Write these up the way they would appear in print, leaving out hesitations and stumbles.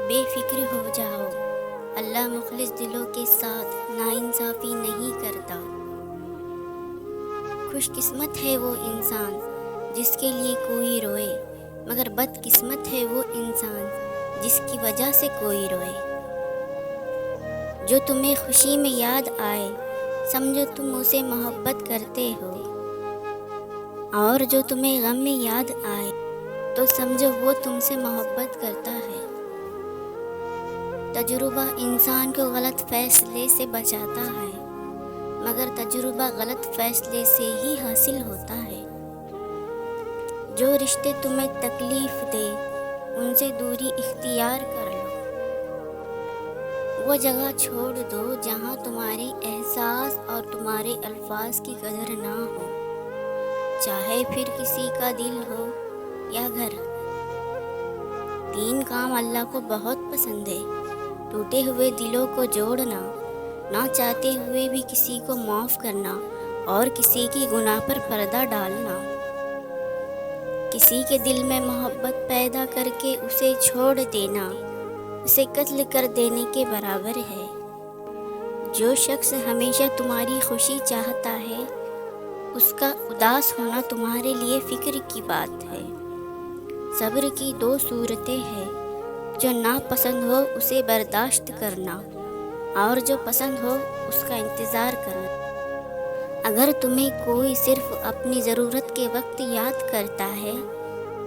بے فکر ہو جاؤ، اللہ مخلص دلوں کے ساتھ ناانصافی نہیں کرتا۔ خوش قسمت ہے وہ انسان جس کے لیے کوئی روئے، مگر بد قسمت ہے وہ انسان جس کی وجہ سے کوئی روئے۔ جو تمہیں خوشی میں یاد آئے سمجھو تم اسے محبت کرتے ہو، اور جو تمہیں غم میں یاد آئے تو سمجھو وہ تم سے محبت کرتا ہے۔ تجربہ انسان کو غلط فیصلے سے بچاتا ہے، مگر تجربہ غلط فیصلے سے ہی حاصل ہوتا ہے۔ جو رشتے تمہیں تکلیف دے ان سے دوری اختیار کر لو، وہ جگہ چھوڑ دو جہاں تمہارے احساس اور تمہارے الفاظ کی قدر نہ ہو، چاہے پھر کسی کا دل ہو یا گھر۔ 3 کام اللہ کو بہت پسند ہے: ٹوٹے ہوئے دلوں کو جوڑنا، نہ چاہتے ہوئے بھی کسی کو معاف کرنا، اور کسی کی گناہ پر پردہ ڈالنا۔ کسی کے دل میں محبت پیدا کر کے اسے چھوڑ دینا اسے قتل کر دینے کے برابر ہے۔ جو شخص ہمیشہ تمہاری خوشی چاہتا ہے اس کا اداس ہونا تمہارے لیے فکر کی بات ہے۔ صبر کی 2 صورتیں ہیں: جو ناپسند ہو اسے برداشت کرنا، اور جو پسند ہو اس کا انتظار کرنا۔ اگر تمہیں کوئی صرف اپنی ضرورت کے وقت یاد کرتا ہے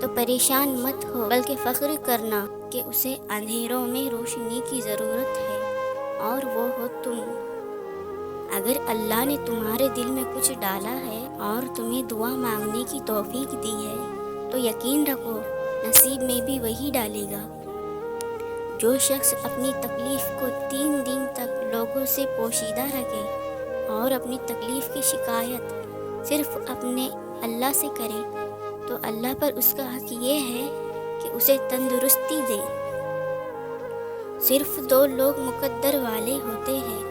تو پریشان مت ہو، بلکہ فخر کرنا کہ اسے اندھیروں میں روشنی کی ضرورت ہے، اور وہ ہو تم۔ اگر اللہ نے تمہارے دل میں کچھ ڈالا ہے اور تمہیں دعا مانگنے کی توفیق دی ہے تو یقین رکھو نصیب میں بھی وہی ڈالے گا۔ جو شخص اپنی تکلیف کو 3 دن تک لوگوں سے پوشیدہ رکھے اور اپنی تکلیف کی شکایت صرف اپنے اللہ سے کرے تو اللہ پر اس کا حق یہ ہے کہ اسے تندرستی دے۔ صرف 2 لوگ مقدر والے ہوتے ہیں،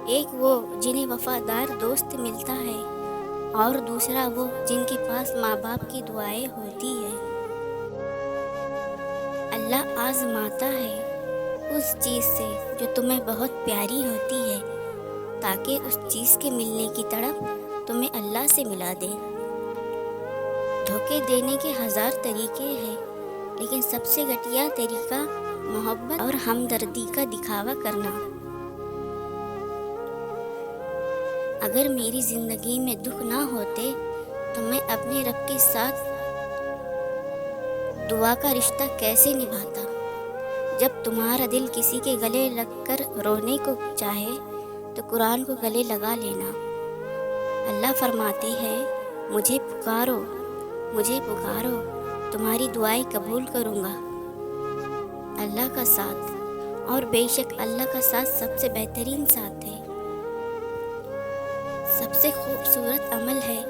ایک وہ جنہیں وفادار دوست ملتا ہے، اور دوسرا وہ جن کے پاس ماں باپ کی دعائیں ہوتی ہیں۔ اللہ آزماتا ہے اس چیز سے جو تمہیں بہت پیاری ہوتی ہے تاکہ اس چیز کے ملنے کی تڑپ تمہیں اللہ سے ملا دے۔ دھوکے دینے کے 1000 طریقے ہیں، لیکن سب سے گھٹیا طریقہ محبت اور ہمدردی کا دکھاوا کرنا۔ اگر میری زندگی میں دکھ نہ ہوتے تو میں اپنے رب کے ساتھ دعا کا رشتہ کیسے نبھاتا؟ جب تمہارا دل کسی کے گلے لگ کر رونے کو چاہے تو قرآن کو گلے لگا لینا۔ اللہ فرماتے ہیں مجھے پکارو، مجھے پکارو، تمہاری دعائیں قبول کروں گا۔ اللہ کا ساتھ، اور بے شک اللہ کا ساتھ سب سے بہترین ساتھ ہے۔ سب سے خوبصورت عمل ہے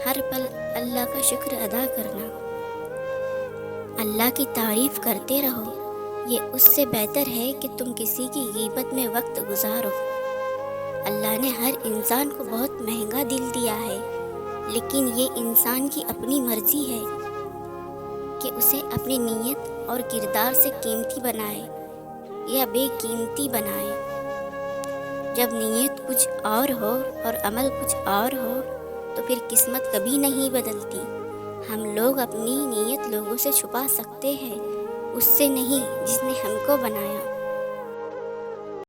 ہر پل اللہ کا شکر ادا کرنا۔ اللہ کی تعریف کرتے رہو، یہ اس سے بہتر ہے کہ تم کسی کی غیبت میں وقت گزارو۔ اللہ نے ہر انسان کو بہت مہنگا دل دیا ہے، لیکن یہ انسان کی اپنی مرضی ہے کہ اسے اپنی نیت اور کردار سے قیمتی بنائے یا بے قیمتی بنائے۔ جب نیت کچھ اور ہو اور عمل کچھ اور ہو تو پھر قسمت کبھی نہیں بدلتی۔ ہم لوگ اپنی نیت لوگوں سے چھپا سکتے ہیں، اس سے نہیں جس نے ہم کو بنایا۔